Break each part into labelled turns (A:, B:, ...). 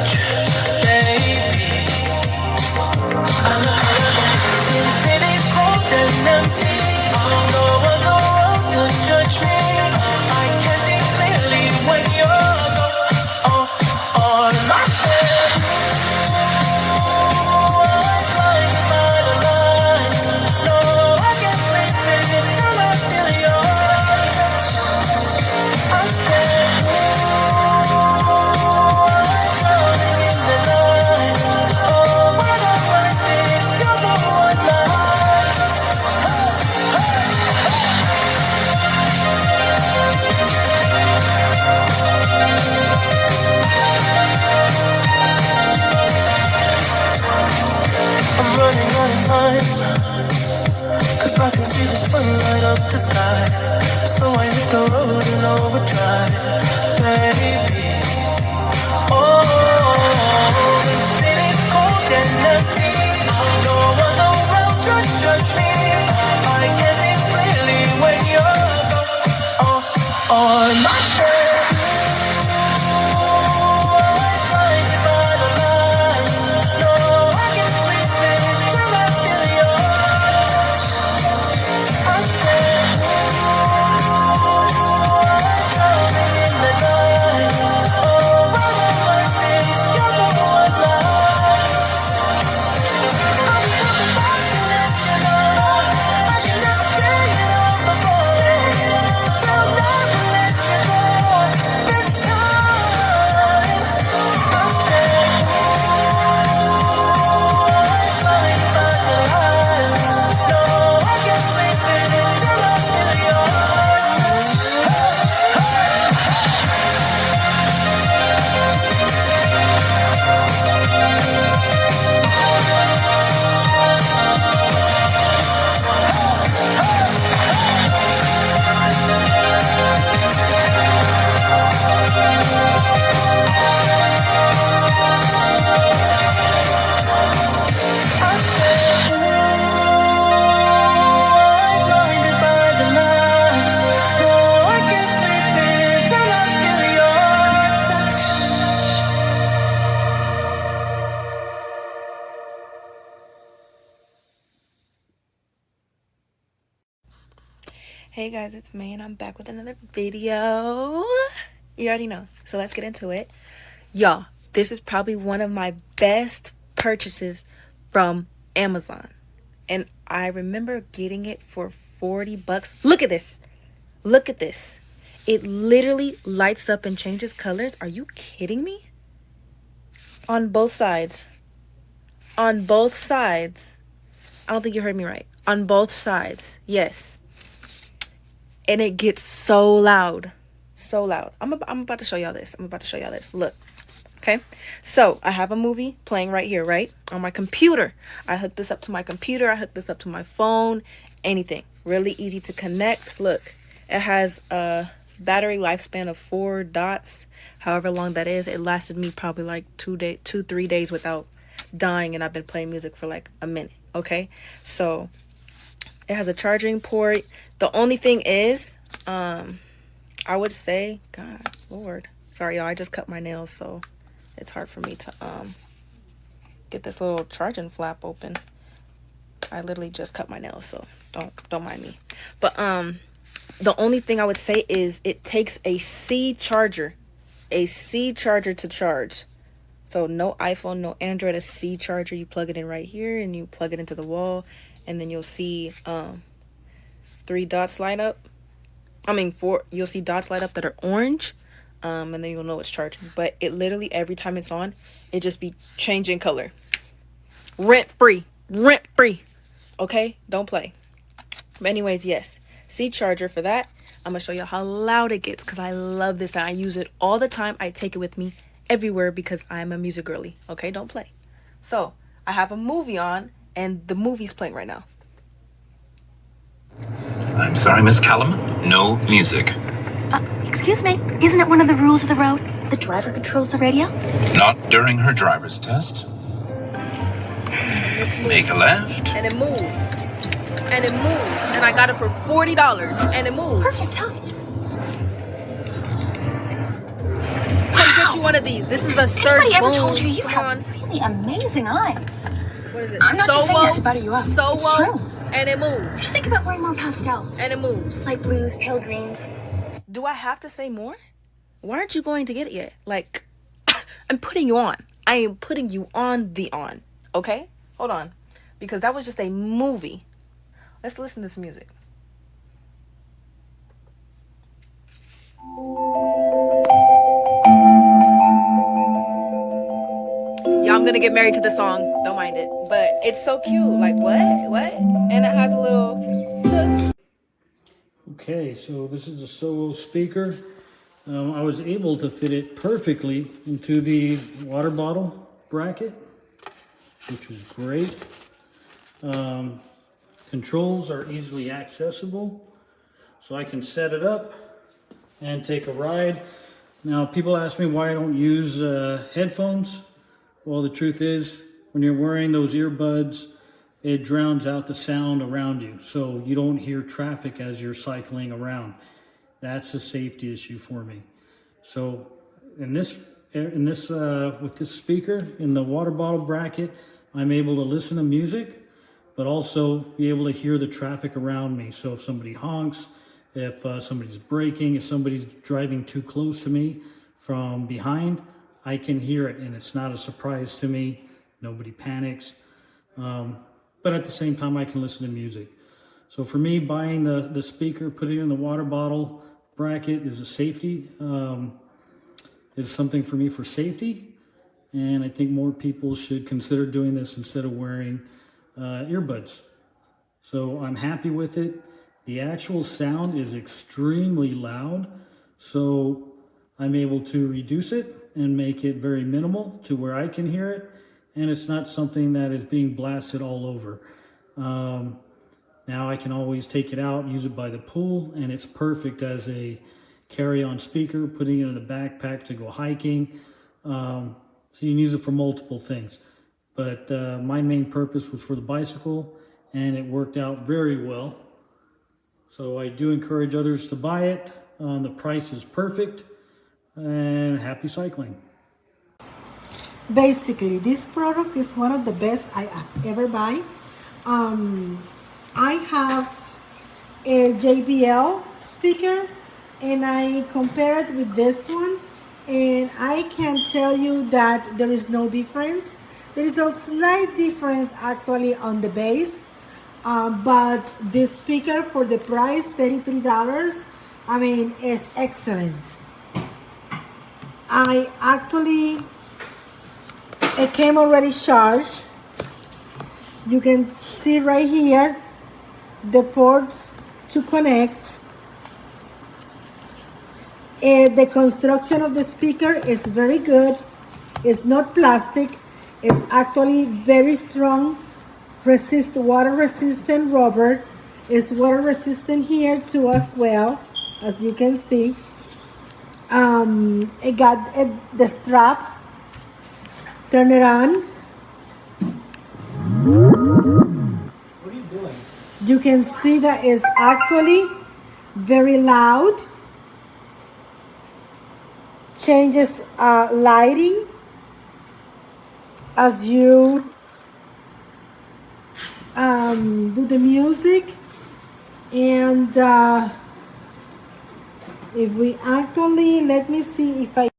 A: touch, baby. I'm a color since it is cold and empty. No one's around to judge me. I can see clearly when you're gone on myself. I'm blinded by the lights. No, I can't sleep until I feel your touch. I said, I'm drowning in the night. Oh, when I'm like this, you're the one I just. I'm running out of time, 'cause I can see the sun light up the sky. So I hit the road in overdrive, baby. Oh, the city's cold and empty. No one's around to judge me. I can see clearly when you're gone on my friend. I'm blinded by the lights. No, I can't sleep until I feel your touch. I said, I'm drowning in the night. Oh, when I'm like this, you're the one I just. I'm talking about to let you know. I can never say it on the phone. They'll never let you go this time. I said, I'm blinded by the lights. No, I can't sleep until I feel your touch. I said, I'm blinded by the lights. No, I can't sleep until I feel your touch. Hey guys, it's May and I'm back with another video. You already know, so let's get into it. Y'all, this is probably one of my best purchases from Amazon. And I remember getting it for $40. Look at this. Look at this. It literally lights up and changes colors. Are you kidding me? On both sides. On both sides. I don't think you heard me right. On both sides. Yes. And it gets so loud. So loud. I'm about to show y'all this. Look. Okay. So I have a movie playing right here, right? On my computer. I hooked this up to my computer. I hooked this up to my phone. Anything. Really easy to connect. Look. It has a battery lifespan of 4 dots. However long that is. It lasted me probably like 3 days without dying. And I've been playing music for like a minute. Okay. So it has a charging port. The only thing is, I would say, God, Lord. Sorry, y'all. I just cut my nails, so it's hard for me to get this little charging flap open. I literally just cut my nails, so don't mind me. But the only thing I would say is it takes a C charger to charge. So no iPhone, no Android, a C charger. You plug it in right here and you plug it into the wall, and then you'll see 3 dots light up. I mean 4. You'll see dots light up that are orange. And then you'll know it's charging. But it literally, every time it's on, it just be changing color. Rent free. Okay? Don't play. But anyways, yes. C charger for that. I'm going to show you how loud it gets, because I love this. And I use it all the time. I take it with me everywhere because I'm a music girly. Okay? Don't play. So, I have a movie on, and the movie's playing right now.
B: I'm sorry, Miss Callum. No music.
C: Excuse me, isn't it one of the rules of the road? The driver controls the radio?
B: Not during her driver's test. Make a left.
A: And it moves. And I got it for $40. And it moves.
C: Perfect time.
A: Come get get you one of these. This is a Surge
C: Anybody ever
A: Boom.
C: told you you
A: Come
C: have
A: on.
C: really amazing eyes?
A: What is it?
C: I'm not just saying that to
A: SOWO.
C: butter you up. It's
A: SOWO.
C: true.
A: And it
C: You
A: moves.
C: should think about wearing more pastels.
A: And it moves.
C: Light blues, pale greens.
A: Do I have to say more? Why aren't you going to get it yet? Like, I'm putting you on. I am putting you on the on. Okay? Hold on. Because that was just a movie. Let's listen to this music. Yeah, I'm gonna get married to the song. Don't mind it. But it's so cute. Like, what? What? And it has a little took.
D: Okay, so this is a SOWO speaker. I was able to fit it perfectly into the water bottle bracket, which was great. Controls are easily accessible, so I can set it up and take a ride. Now, people ask me why I don't use headphones. Well, the truth is, when you're wearing those earbuds, it drowns out the sound around you, so you don't hear traffic as you're cycling around. That's a safety issue for me. So, with this speaker in the water bottle bracket, I'm able to listen to music, but also be able to hear the traffic around me. So if somebody honks, if somebody's braking, if somebody's driving too close to me from behind, I can hear it, and it's not a surprise to me. Nobody panics. But at the same time, I can listen to music. So for me, buying the speaker, putting it in the water bottle bracket is a safety. It's something for me for safety. And I think more people should consider doing this instead of wearing earbuds. So I'm happy with it. The actual sound is extremely loud. So I'm able to reduce it and make it very minimal to where I can hear it. And it's not something that is being blasted all over. Now I can always take it out, use it by the pool, and it's perfect as a carry-on speaker, putting it in the backpack to go hiking. So you can use it for multiple things. But my main purpose was for the bicycle, and it worked out very well. So I do encourage others to buy it. The price is perfect, and happy cycling.
E: Basically, this product is one of the best I have ever buy. I have a JBL speaker, and I compare it with this one, and I can tell you that there is no difference. There is a slight difference actually on the bass, but this speaker for the price, $33, I mean, is excellent. It came already charged. You can see right here the ports to connect. The construction of the speaker is very good. It's not plastic. It's actually very strong, water resistant rubber. It's water resistant here too as well, as you can see. It got the strap. Turn it on.
D: What are you doing?
E: You can see that it's actually very loud. Changes lighting as you do the music. And if we actually, let me see if I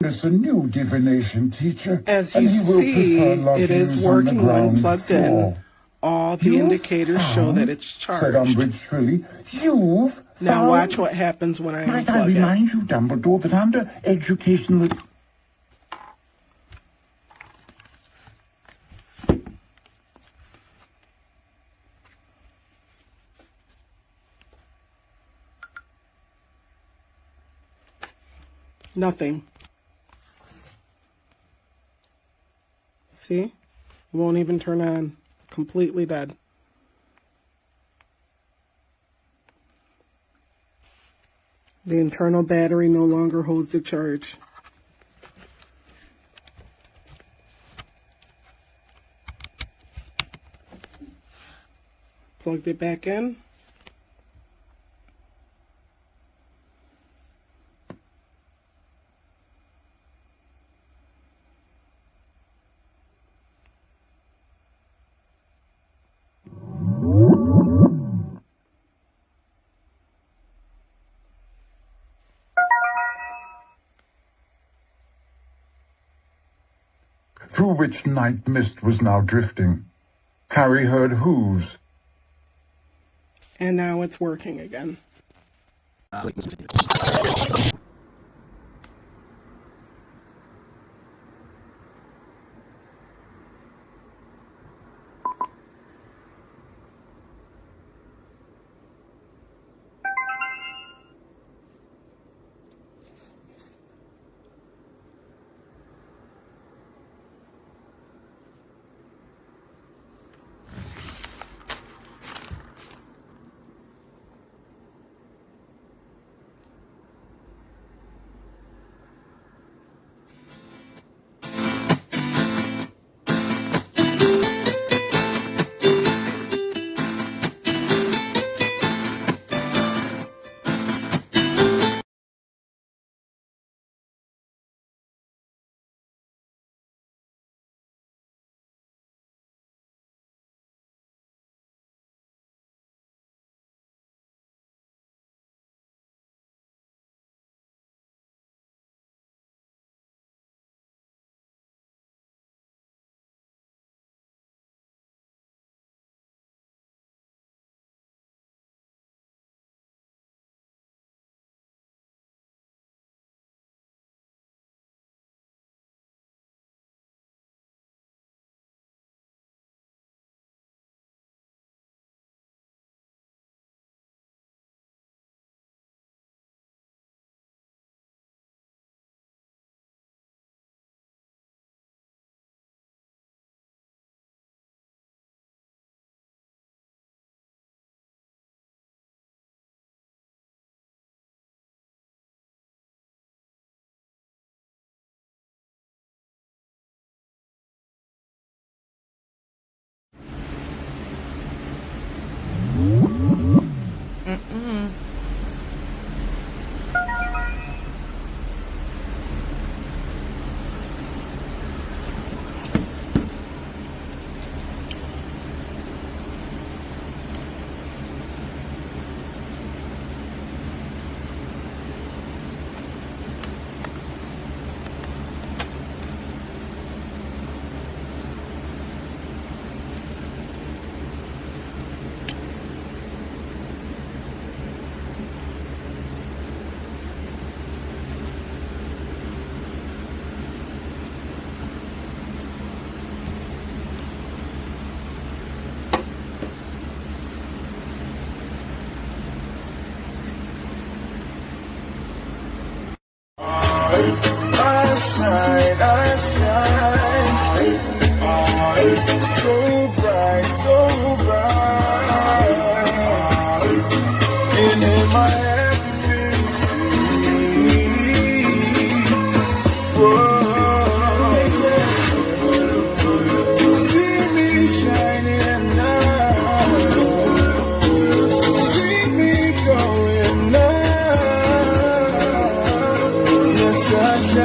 F: It's a new divination teacher.
G: As
F: and
G: you
F: he will
G: see,
F: prefer
G: it is
F: lodgings
G: working
F: on the
G: when
F: ground
G: plugged
F: floor.
G: in. All the indicators show that it's
F: said
G: charged.
F: Umbridge shrilly. You've
G: Now
F: found...
G: watch what happens when I
F: Might I
G: unplug it.
F: remind you, Dumbledore, that under educational...
G: Nothing. See? It won't even turn on. Completely dead. The internal battery no longer holds the charge. Plugged it back in.
F: through which night mist was now drifting. Harry heard hooves.
G: And now it's working again.
H: I shine, so bright, so bright, and in my happy see me shining now, see me going now, yes I shine.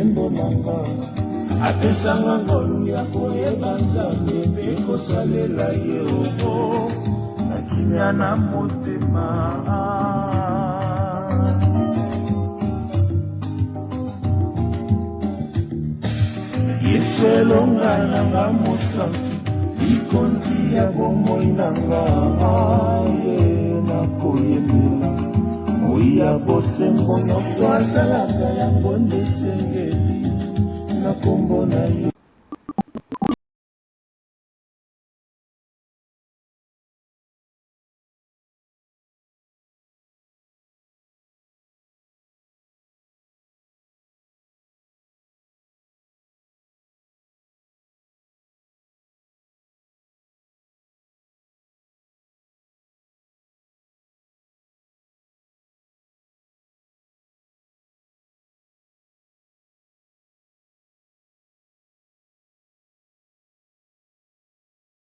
H: lolendo nanga apesanga ngolu ya koyeba nzambe mpe kosalela ye obo na kimia na motema yesu elonga nanga mosantu likonzi ya bomoi nanga ye nakoyembela moi ya bosembo nyonso asalaka yango nde esengeli na kombo na ye.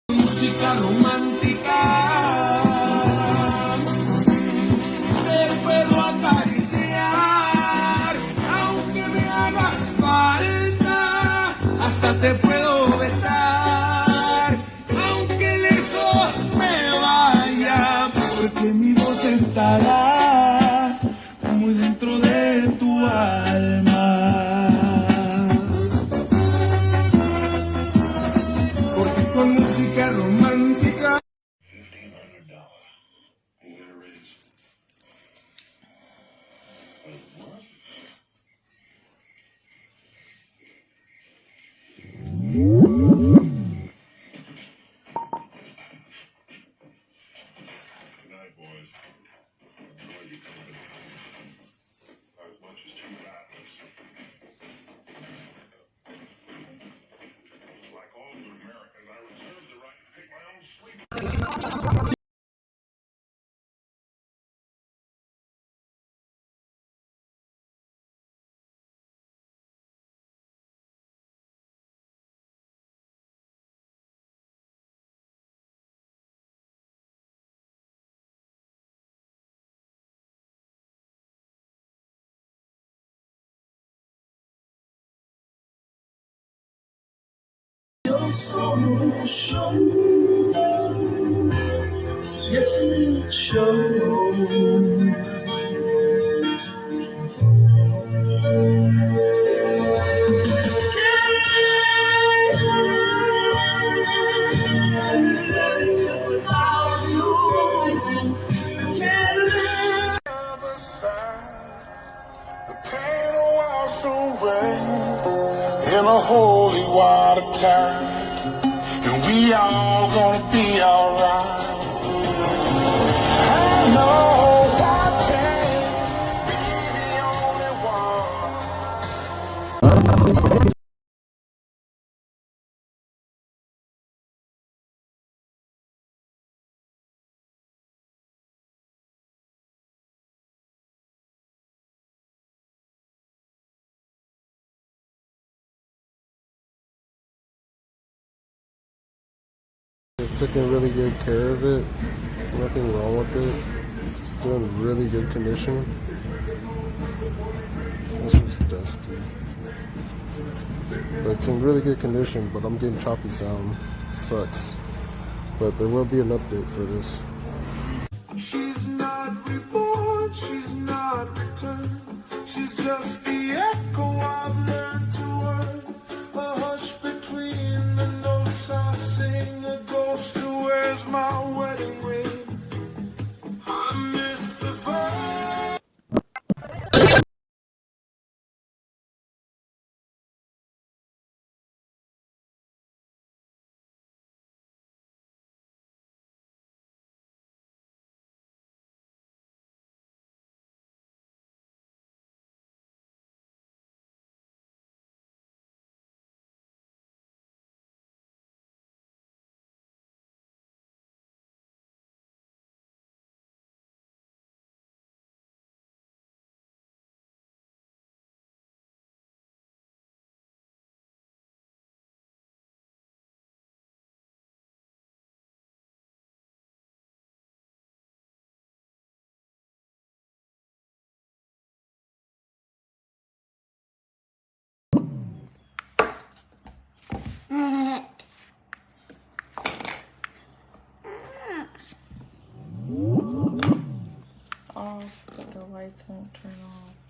H: Música romántica, te puedo acariciar, aunque me hagas falta, hasta te puedo besar, aunque lejos me vaya, porque mi voz estará muy dentro de tu alma. Porque con música romántica the pain will wash away in a holy water tide, and we all gonna be alright. I know I can't be the only one.
G: They've taken really good care of it. Nothing wrong with it. It's still in really good condition. This was dusty. But it's in really good condition, but I'm getting choppy sound. Sucks. But there will be an update for this.
H: She's not reborn, she's not returned. She's just the echo I've learned to earn. A hush between the notes I sing. A ghost who wears my wedding ring. I miss the vibe.
I: Off, but the lights won't turn off.